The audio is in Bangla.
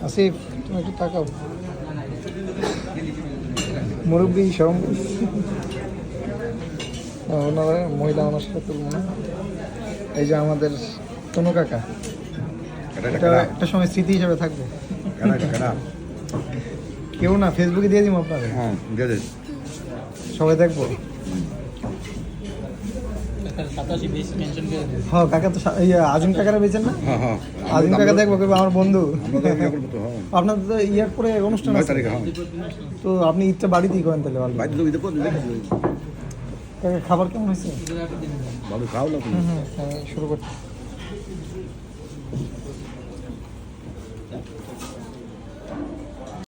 আসিফ, তুমি একটু তাকাও। মুরব্বী সব ওনারা মহিলা মানুষ সাথে তুলবো না। এই যে আমাদের তনু কাকা, এটা একটা সময় স্মৃতি হিসেবে থাকবে। কেউ না, ফেসবুকে দিয়ে দিব আপনাদের। হ্যাঁ, সবাই দেখবো। হ্যাঁ কাকা তো আজিম কাকারা বেচেন না? আজিম কাকা দেখবো, আমার বন্ধু। আপনাদের তো ইয়ার পরে অনুষ্ঠান আছে, তো আপনি ঈদটা বাড়িতেই করেন তাহলে ভালো। কাকা খাবার কেমন হয়েছে? ভালো খাও না? শুরু করতে